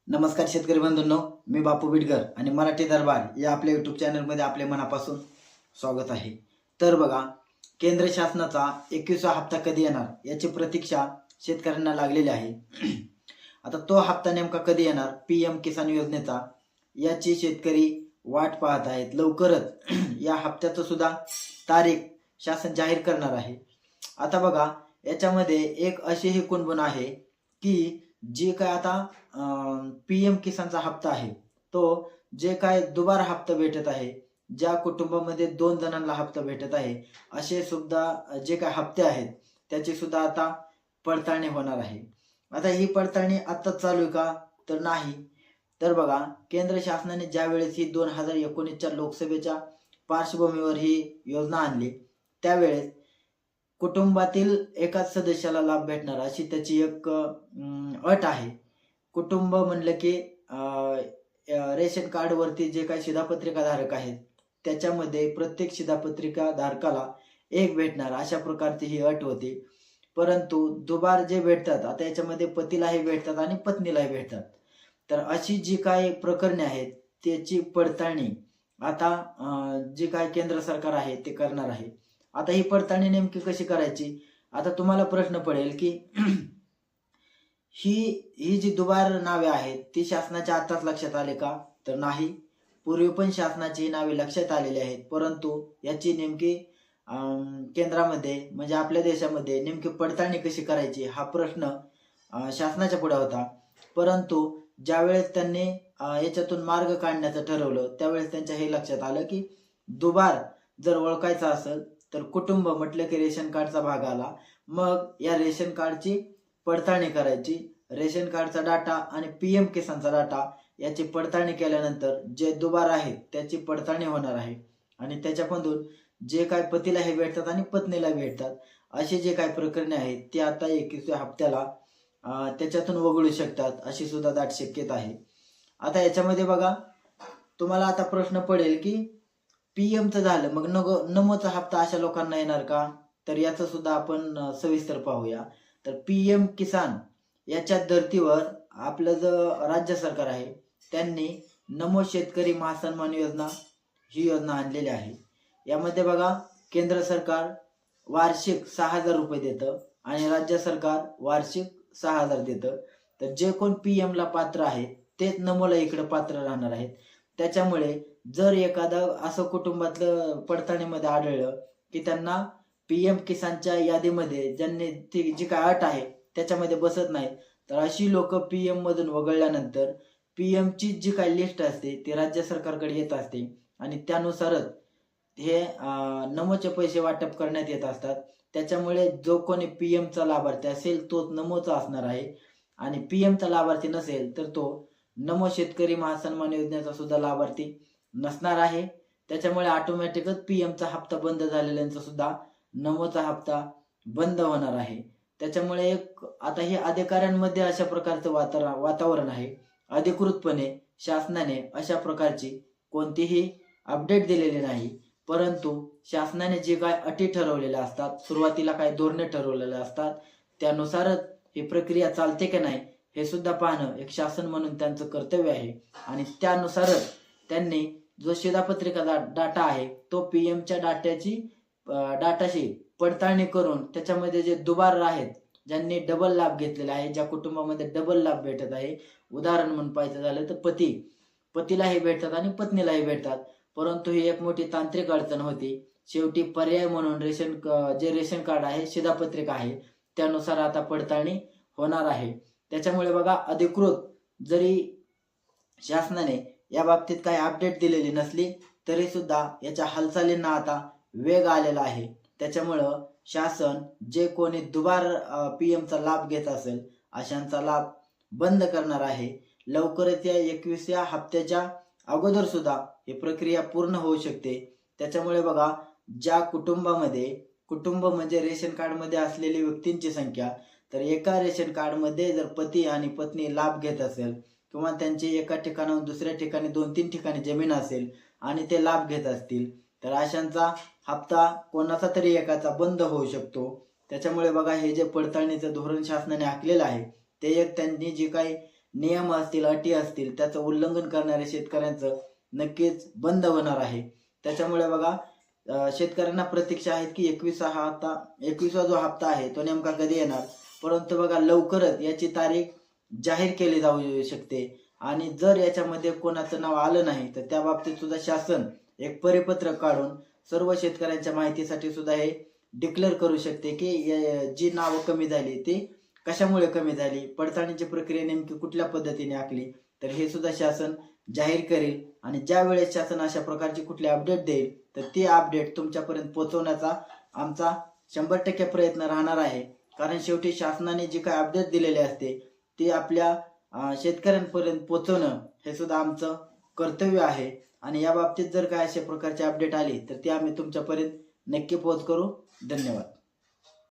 नमस्कार शेतकरी बंधूंनो, मी बापू बिडकर आणि मराठी दरबार या आपल्या यूट्यूब चॅनलमध्ये आपले मनापासून स्वागत आहे। तर बघा, केंद्र शासनाचा 21वा हप्ता कधी येणार याची प्रतीक्षा शेतकऱ्यांना लागलेली आहे। आता तो हप्ता नेमका कधी येणार, PM किसान योजनेचा, याची शेतकरी वाट पाहत आहेत। लवकरच या हप्त्याचं सुद्धा तारीख शासन जाहीर करणार आहे। आता बघा, याच्यामध्ये एक अशीही कुणबुण आहे की जे काय आता PM किसानचा हप्ता आहे, तो जे काय दुबार हप्ता भेटत आहे, ज्या कुटुंबामध्ये 2 जणांना हप्ता भेटत आहे, असे सुद्धा जे काय हप्ते आहेत त्याची सुद्धा आता पडताळणी होणार आहे। आता ही पडताळणी आत्ताच चालू आहे का, तर नाही। तर बघा, केंद्र शासनाने ज्यावेळेस ही 2019च्या लोकसभेच्या पार्श्वभूमीवर ही योजना आणली, त्यावेळेस कुटुंबातील एकाच सदस्याला लाभ भेटणार अशी त्याची एक अट आहे। कुटुंब म्हणलं की रेशन कार्डवरती जे काही शिधापत्रिका धारक आहेत त्याच्यामध्ये प्रत्येक शिधापत्रिका धारकाला एक भेटणार, अशा प्रकारची ही अट होती। परंतु दुबार जे भेटतात, आता याच्यामध्ये पतीलाही भेटतात आणि पत्नीलाही भेटतात। तर अशी जी काही प्रकरणे आहेत त्याची पडताळणी आता जे काय केंद्र सरकार आहे ते करणार आहे। आता ही पडताळणी नेमकी कशी करायची, आता तुम्हाला प्रश्न पडेल की ही ही जी दुबार नावे आहेत ती शासनाच्या आताच लक्षात आले का, तर नाही। पूर्वी पण शासनाची नावे लक्षात आलेली आहेत, परंतु याची नेमकी केंद्रामध्ये म्हणजे आपल्या देशामध्ये नेमकी पडताळणी कशी करायची हा प्रश्न शासनाच्या पुढे होता। परंतु ज्यावेळेस त्यांनी याच्यातून मार्ग काढण्याचं ठरवलं, त्यावेळेस त्यांच्या हे लक्षात आलं की दुबार जर ओळखायचा असेल तर कुटुंब म्हटलं की रेशन कार्डचा भाग आला, मग या रेशन कार्डची पडताळणी करायची। रेशन कार्डचा डाटा आणि PM किसानचा डाटा याची पडताळणी केल्यानंतर जे दुबार आहेत त्याची पडताळणी होणार आहे आणि त्याच्यामधून जे काय पतीलाही भेटतात आणि पत्नीला भेटतात असे जे काही प्रकरणे आहेत ते आता 21व्या हप्त्याला त्याच्यातून वगळू शकतात, अशी सुद्धा दाट शक्यता आहे। आता याच्यामध्ये बघा, तुम्हाला आता प्रश्न पडेल की PMचं झालं, मग नमोचा हप्ता अशा लोकांना येणार का, तर याचं सुद्धा आपण सविस्तर पाहूया। तर PM किसान याच्या धर्तीवर आपलं जो राज्य सरकार आहे त्यांनी नमो शेतकरी महासन्मान योजना ही योजना आणलेली आहे। यामध्ये बघा, केंद्र सरकार वार्षिक 6,000 रुपये देतं आणि राज्य सरकार वार्षिक 6,000 देतं। तर जे कोण PM ला पात्र आहेत तेच नमोला इकडे पात्र राहणार आहेत। त्याच्यामुळे जर एखादं असं कुटुंबातलं पडताळणीमध्ये आढळलं की त्यांना PM किसानच्या यादीमध्ये ज्यांनी ती जी काय अट आहे त्याच्यामध्ये बसत नाही, तर अशी लोक PM मधून वगळल्यानंतर PMची जी काही लिस्ट असते ती राज्य सरकारकडे येत असते आणि त्यानुसारच हे नमोचे पैसे वाटप करण्यात येत असतात। त्याच्यामुळे जो कोणी PMचा लाभार्थी असेल तोच नमोचा असणार आहे आणि PMचा लाभार्थी नसेल तर तो नमो शेतकरी महासन्मान योजनेचा सुद्धा लाभार्थी नसणार आहे। त्याच्यामुळे ऑटोमॅटिकच PMचा हप्ता बंद झालेल्यांचा सुद्धा नमोचा हप्ता बंद होणार आहे। त्याच्यामुळे एक आता हे अधिकाऱ्यांमध्ये अशा प्रकारचं वातावरण आहे। अधिकृतपणे शासनाने अशा प्रकारची कोणतीही अपडेट दिलेली नाही, परंतु शासनाने जे काय अटी ठरवलेल्या असतात, सुरुवातीला काही धोरणे ठरवलेले असतात, त्यानुसारच ही प्रक्रिया चालते की नाही हे सुद्धा पाहणं एक शासन म्हणून त्यांचं कर्तव्य आहे आणि त्यानुसारच त्यांनी जो शिधापत्रिका डाटा आहे तो PMच्या डाटाशी पडताळणी करून त्याच्यामध्ये जे दुबार आहेत, ज्यांनी डबल लाभ घेतलेला आहे, ज्या कुटुंबामध्ये डबल लाभ भेटत आहे, उदाहरण म्हणून पाहायचं झालं तर पतीलाही भेटतात आणि पत्नीलाही भेटतात, परंतु ही एक मोठी तांत्रिक अडचण होती। शेवटी पर्याय म्हणून जे रेशन कार्ड आहे, शिधापत्रिका आहे, त्यानुसार आता पडताळणी होणार आहे। त्याच्यामुळे बघा, अधिकृत जरी शासनाने या बाबतीत काही अपडेट दिलेली नसली तरी सुद्धा याच्या हालचालींना आता वेग आलेला आहे। त्याच्यामुळं शासन जे कोणी दुबार PMचा लाभ घेत असेल अशांचा लाभ बंद करणार आहे। लवकरच या 21व्या हप्त्याच्या अगोदर सुद्धा ही प्रक्रिया पूर्ण होऊ शकते। त्याच्यामुळे बघा, ज्या कुटुंब म्हणजे रेशन कार्डमध्ये असलेली व्यक्तींची संख्या, तर एका रेशन कार्डमध्ये जर पती आणि पत्नी लाभ घेत असेल किंवा त्यांची एका ठिकाणाहून दुसऱ्या ठिकाणी 2-3 ठिकाणी जमीन असेल आणि ते लाभ घेत असतील तर अशांचा हप्ता कोणाचा तरी एकाचा बंद होऊ शकतो। त्याच्यामुळे बघा, हे जे पडताळणीचं धोरण शासनाने आखलेलं आहे ते एक त्यांनी जी काही नियम असतील, अटी असतील, त्याचं उल्लंघन करणाऱ्या शेतकऱ्यांचं नक्कीच बंद होणार आहे. त्याच्यामुळे बघा शेतकऱ्यांना प्रतीक्षा आहेत की 21वा जो हप्ता आहे तो नेमका कधी येणार. परंतु बघा लवकरच याची तारीख जाहीर केली जाऊ शकते आणि जर याच्यामध्ये कोणाचं नाव आलं नाही तर त्या बाबतीत सुद्धा शासन एक परिपत्रक काढून सर्व शेतकऱ्यांच्या माहितीसाठी सुद्धा हे डिक्लेअर करू शकते की जी नावं कमी झाली ती कशामुळे कमी झाली, पडताळणीची प्रक्रिया नेमकी कुठल्या पद्धतीने आखली, तर हे सुद्धा शासन जाहीर करेल. आणि ज्या वेळेस शासन अशा प्रकारची कुठली अपडेट देईल तर ती अपडेट तुमच्यापर्यंत पोहोचवण्याचा आमचा 100% प्रयत्न राहणार आहे. कारण शेवटी शासनाने जी काय अपडेट दिलेली असते ती आपल्या शेतकऱ्यांपर्यंत पोहोचवणं हे सुद्धा आमचं कर्तव्य आहे. आणि या बाबतीत जर काय अशा प्रकारची अपडेट आली तर ती आम्ही तुमच्यापर्यंत नक्की पोहोच करू. धन्यवाद.